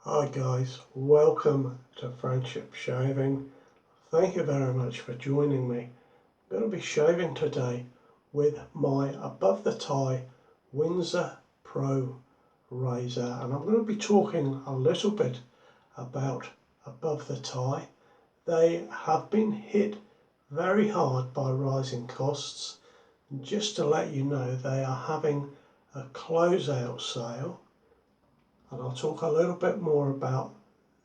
Hi guys, welcome to Friendship Shaving. Thank you very much for joining me. I'm going to be shaving today with my above the tie Windsor Pro razor, and I'm going to be talking a little bit about above the tie. They have been hit very hard by rising costs. And just to let you know, they are having a closeout sale. And I'll talk a little bit more about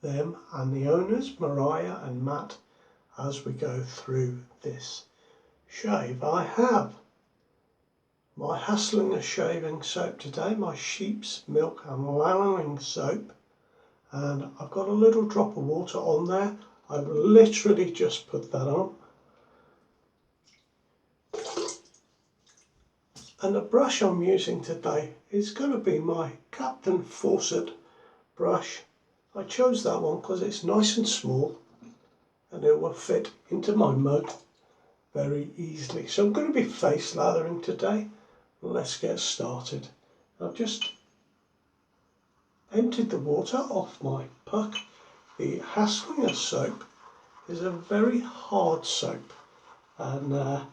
them and the owners, Mariah and Matt, as we go through this shave. I have my Haslinger shaving soap today, my sheep's milk and lanolin soap, and I've got a little drop of water on there. I've literally just put that on. And the brush I'm using today is going to be my Captain Fawcett brush. I chose that one because it's nice and small and it will fit into my mug very easily. So I'm going to be face lathering today. Let's get started. I've just emptied the water off my puck. The Haslinger soap is a very hard soap, and I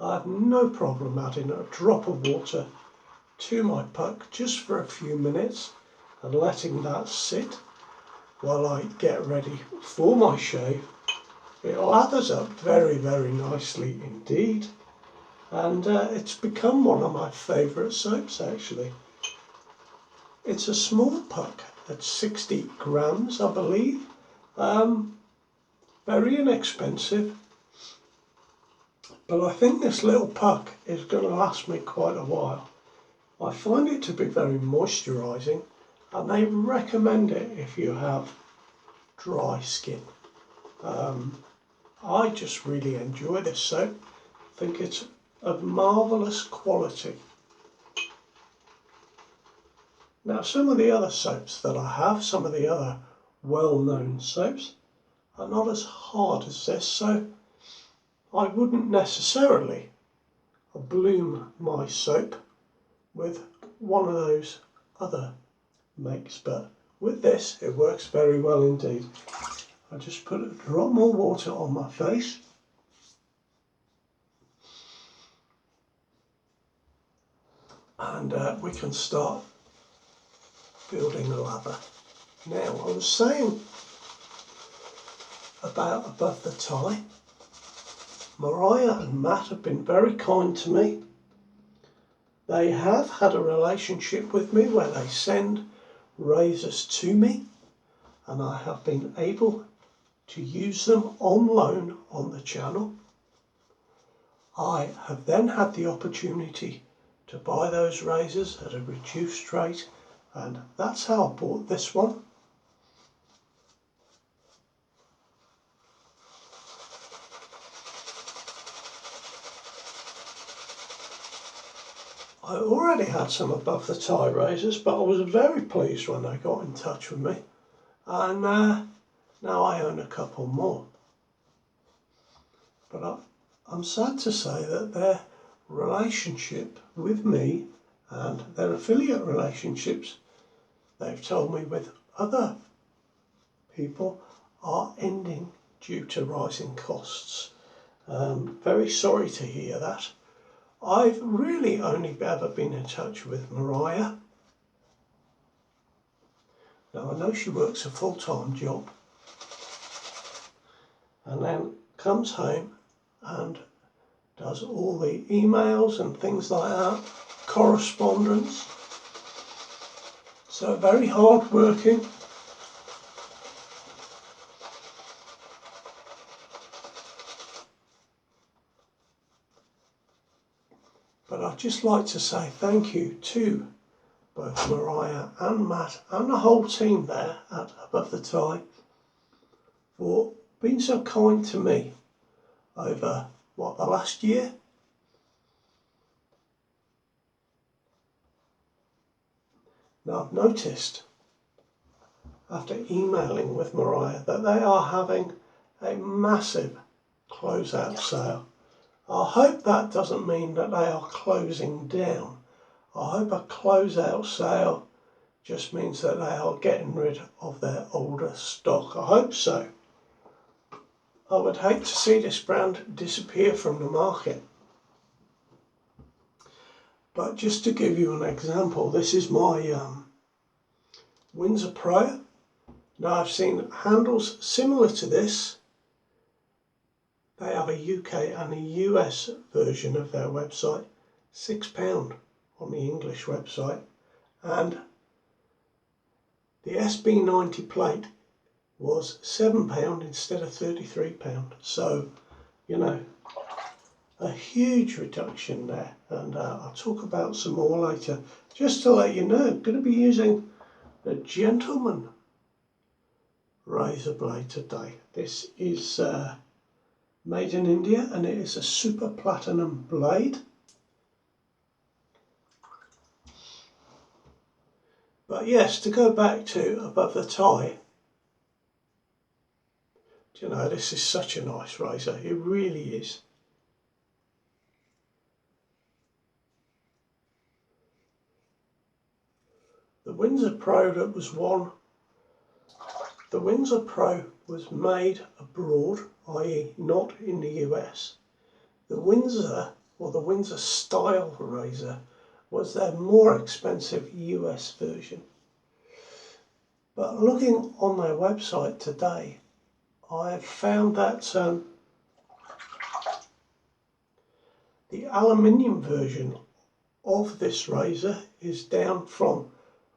have no problem adding a drop of water to my puck just for a few minutes and letting that sit while I get ready for my shave. It lathers up very, very nicely indeed, and it's become one of my favourite soaps actually. It's a small puck at 60 grams, I believe. Very inexpensive. But I think this little puck is going to last me quite a while. I find it to be very moisturising, and they recommend it if you have dry skin. I just really enjoy this soap. I think it's of marvellous quality. Now, some of the other soaps that I have, some of the other well-known soaps, are not as hard as this, so I wouldn't necessarily bloom my soap with one of those other makes, but with this it works very well indeed. I just put a drop more water on my face. And we can start building a lather. Now, I was saying about above the tie, Mariah and Matt have been very kind to me. They have had a relationship with me where they send razors to me, and I have been able to use them on loan on the channel. I have then had the opportunity to buy those razors at a reduced rate, and that's how I bought this one. I already had some above the tie razors, but I was very pleased when they got in touch with me, and now I own a couple more. But I'm sad to say that their relationship with me and their affiliate relationships, they've told me, with other people are ending due to rising costs. Very sorry to hear that. I've really only ever been in touch with Mariah. Now, I know she works a full-time job and then comes home and does all the emails and things like that, correspondence. So very hard working. But I'd just like to say thank you to both Mariah and Matt and the whole team there at Above the Tie for being so kind to me over, the last year? Now, I've noticed after emailing with Mariah that they are having a massive closeout sale. I hope that doesn't mean that they are closing down. I hope a closeout sale just means that they are getting rid of their older stock. I hope so. I would hate to see this brand disappear from the market. But just to give you an example, this is my Windsor Pro. Now I've seen handles similar to this. They have a UK and a US version of their website, £6 on the English website, and the SB90 plate was £7 instead of £33. So, you know, a huge reduction there, and I'll talk about some more later. Just to let you know, I'm going to be using the Gentleman razor blade today. This is made in India and it is a super platinum blade. But yes, to go back to above the tie, you know, this is such a nice razor, it really is. The Windsor Pro that was won, the Windsor Pro was made abroad, i.e. not in the US. The Windsor, or the Windsor style razor, was their more expensive US version. But looking on their website today, I've found that the aluminium version of this razor is down from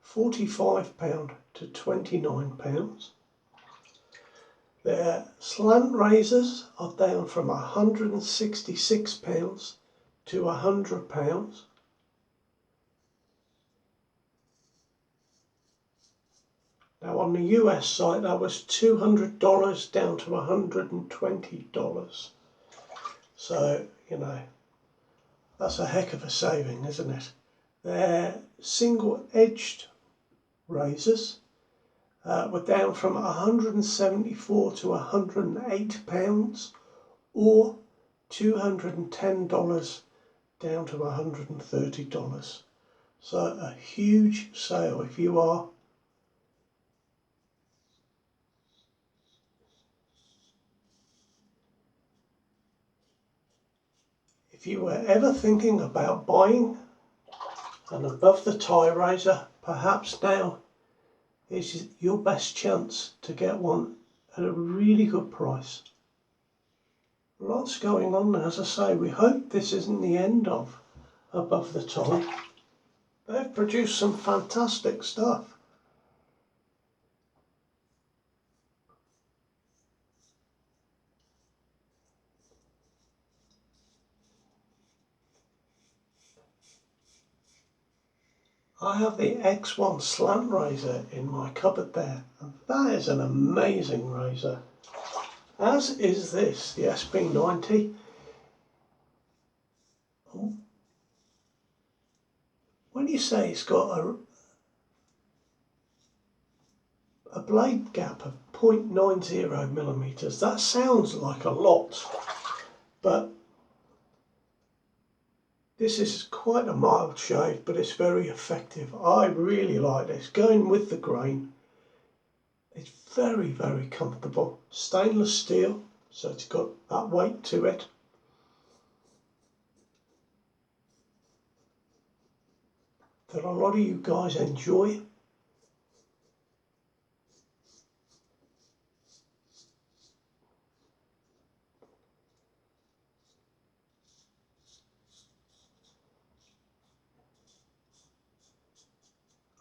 £45 to £29. Their slant razors are down from £166 to £100. Now on the US site that was $200 down to $120. So, you know, that's a heck of a saving, isn't it? Their single-edged razors were down from £174 to £108, or $210 down to $130. So a huge sale if you are ever thinking about buying an above the tie razor, perhaps now is your best chance to get one at a really good price. Lots going on, as I say. We hope this isn't the end of above the tie. They've produced some fantastic stuff. I have the X1 slant razor in my cupboard there, and that is an amazing razor. As is this, the SB90. When you say it's got a blade gap of 0.90 millimeters, that sounds like a lot, but this is quite a mild shave, but it's very effective. I really like this. Going with the grain, it's very, very comfortable. Stainless steel, so it's got that weight to it. That a lot of you guys enjoy.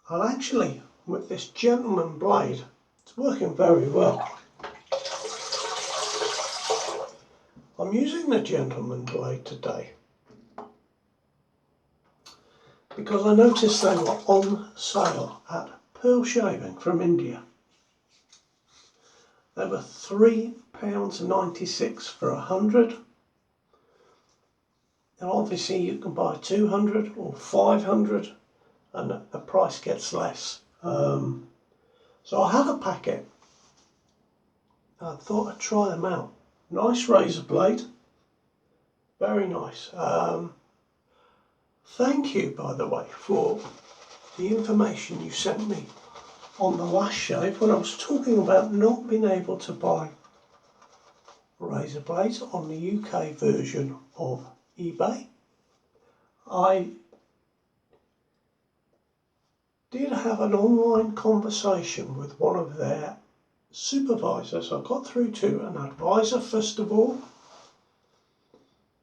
And actually, with this Gentleman blade, it's working very well. I'm using the Gentleman blade today because I noticed they were on sale at Pearl Shaving from India. They were £3.96 for 100. And obviously you can buy 200 or 500 and the price gets less. So I have a packet. I thought I'd try them out. Nice razor blade. Very nice. Thank you, by the way, for the information you sent me on the last shave when I was talking about not being able to buy razor blades on the UK version of eBay. I did have an online conversation with one of their supervisors. I got through to an advisor first of all,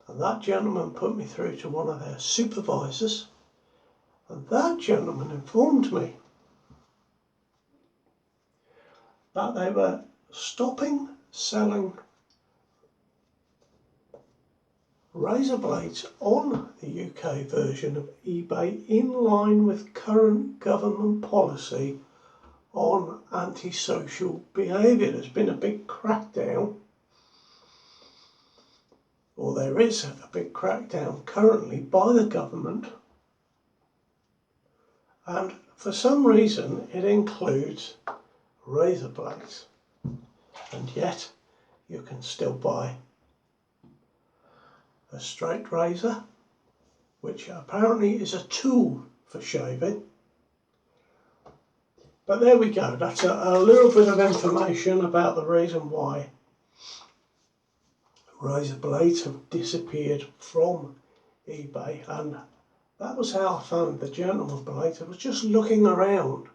and that gentleman put me through to one of their supervisors, and that gentleman informed me that they were stopping selling razor blades on the UK version of eBay in line with current government policy on antisocial behaviour. There's been a big crackdown, or there is a big crackdown currently by the government, and for some reason it includes razor blades, and yet you can still buy a straight razor, which apparently is a tool for shaving. But there we go, that's a little bit of information about the reason why razor blades have disappeared from eBay, and that was how I found the gentleman blades. I was just looking around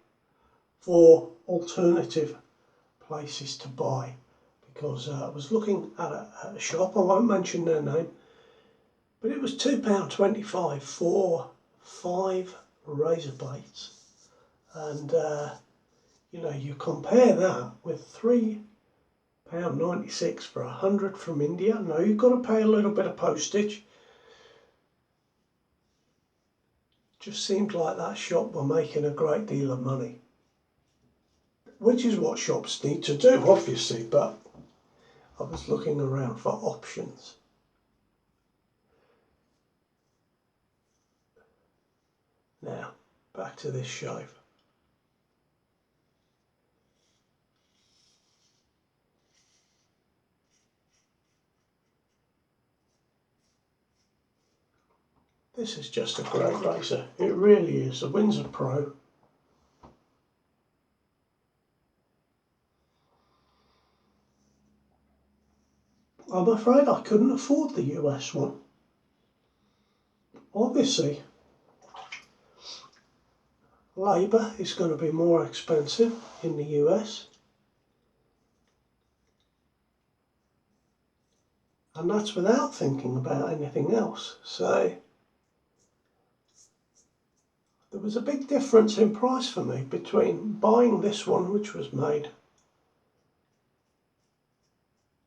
for alternative places to buy, because I was looking at a shop, I won't mention their name, but it was £2.25 for 5 razor blades. And you know, you compare that with £3.96 for 100 from India. Now you've got to pay a little bit of postage. Just seemed like that shop were making a great deal of money, which is what shops need to do, obviously, but I was looking around for options. Now, back to this shave. This is just a great razor. It really is. A Windsor Pro. I'm afraid I couldn't afford the US one. Obviously, labour is going to be more expensive in the US. And that's without thinking about anything else. So there was a big difference in price for me between buying this one, which was made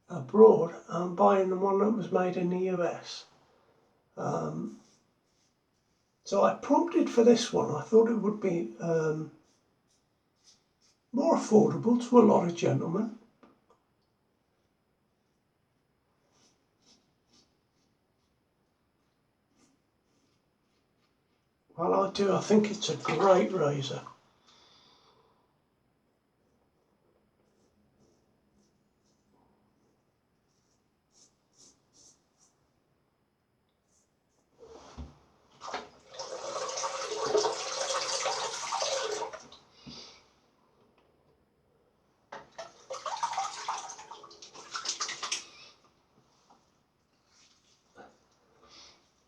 abroad, and buying the one that was made in the US. So I prompted for this one. I thought it would be more affordable to a lot of gentlemen. Well, I do. I think it's a great razor.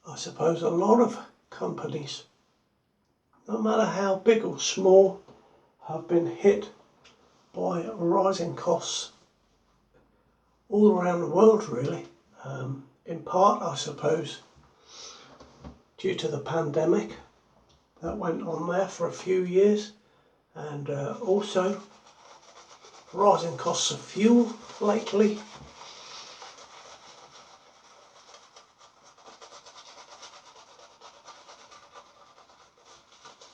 I suppose a lot of companies, no matter how big or small, have been hit by rising costs all around the world, really. In part, I suppose, due to the pandemic that went on there for a few years, and also rising costs of fuel lately.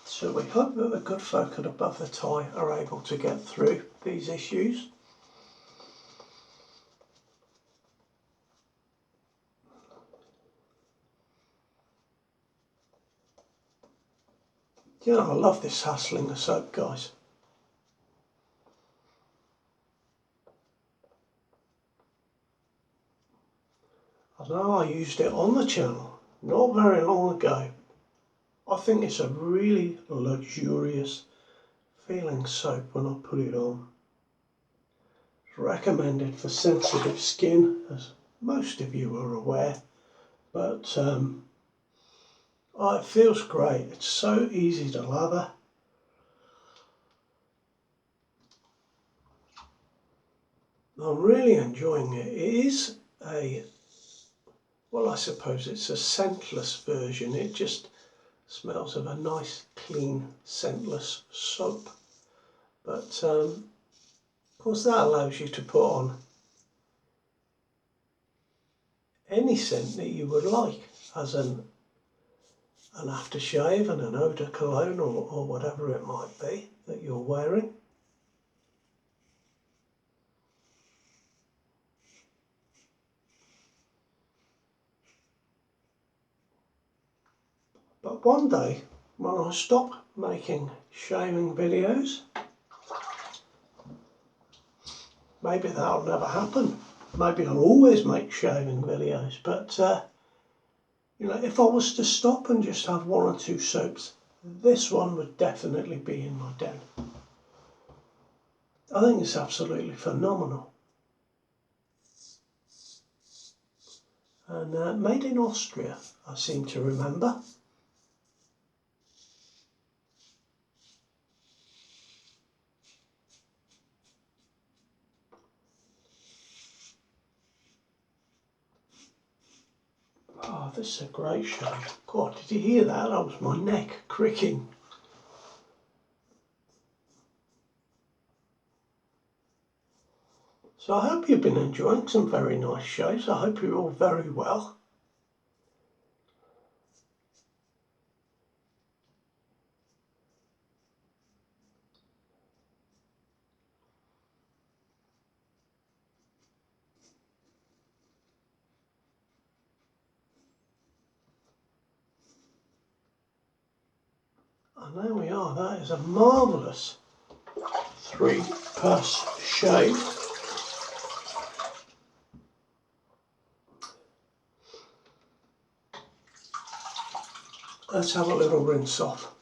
So we hope that the good folk at Above the Tie are able to get through these issues. You know, I love this Haslinger soap, guys. I know I used it on the channel not very long ago, I think it's a really luxurious feeling soap when I put it on. It's recommended for sensitive skin, as most of you are aware, but it feels great. It's so easy to lather. I'm really enjoying it. It is well, I suppose it's a scentless version. It just smells of a nice, clean, scentless soap. But of course that allows you to put on any scent that you would like as an aftershave and an eau de cologne or whatever it might be that you're wearing. But one day, when I stop making shaving videos, maybe that'll never happen. Maybe I'll always make shaving videos, but you know, if I was to stop and just have one or two soaps, this one would definitely be in my den. I think it's absolutely phenomenal. And made in Austria, I seem to remember. Oh, this is a great shave. God, did you hear that? That was my neck cricking. So I hope you've been enjoying some very nice shaves. I hope you're all very well. And there we are. That is a marvellous 3-pass shave. Let's have a little rinse off.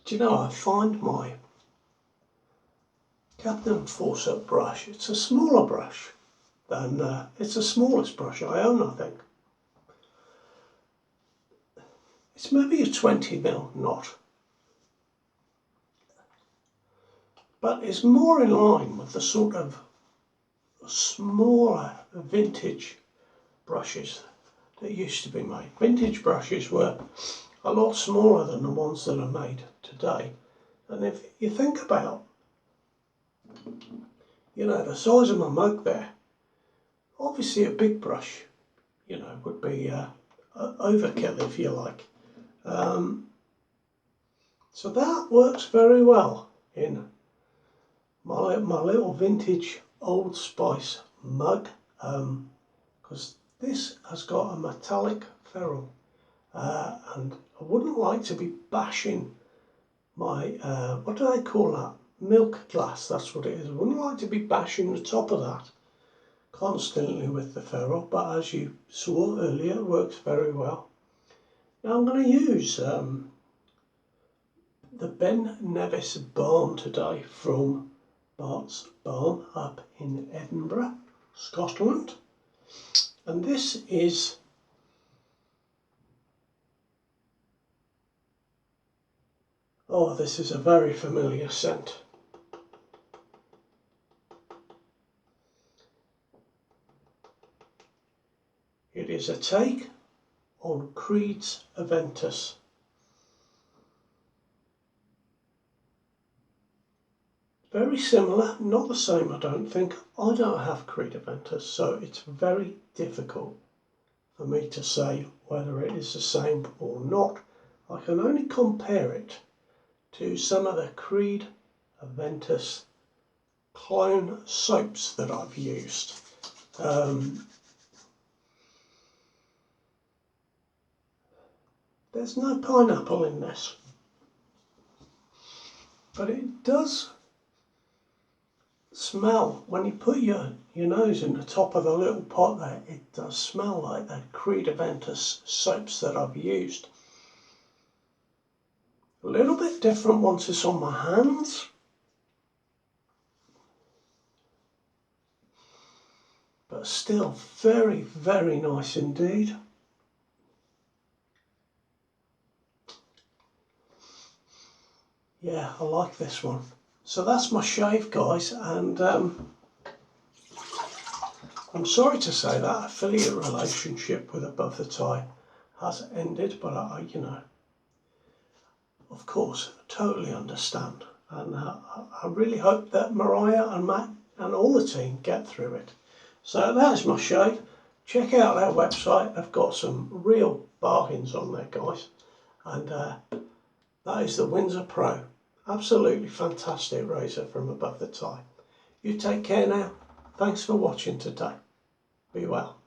Do you know, I find my Captain Forceps brush, it's a smaller brush than, it's the smallest brush I own, I think. It's maybe a 20mm knot, but it's more in line with the sort of smaller vintage brushes that used to be made. Vintage brushes were a lot smaller than the ones that are made today. And if you think about, you know, the size of my mug there, obviously a big brush, you know, would be overkill, if you like. So that works very well in my little vintage Old Spice mug, because this has got a metallic ferrule, and I wouldn't like to be bashing my, what do they call that? Milk glass, that's what it is. I wouldn't like to be bashing the top of that constantly with the ferrule, but as you saw earlier, it works very well. Now I'm going to use the Ben Nevis balm today from Bart's Balm up in Edinburgh, Scotland. And this is this is a very familiar scent. It is a take on Creed's Aventus. Very similar, not the same I don't think. I don't have Creed Aventus, so it's very difficult for me to say whether it is the same or not. I can only compare it to some of the Creed Aventus clone soaps that I've used. There's no pineapple in this, but it does smell, when you put your nose in the top of the little pot there, it does smell like the Credaventus soaps that I've used. A little bit different once it's on my hands. But still very, very nice indeed. Yeah, I like this one. So that's my shave, guys, and I'm sorry to say that affiliate relationship with Above the Tie has ended, but I of course, totally understand. And I really hope that Mariah and Matt and all the team get through it. So that's my shave. Check out their website. They've got some real bargains on there, guys. And that is the Windsor Pro. Absolutely fantastic razor from Above the Tie. You take care now. Thanks for watching today. Be well.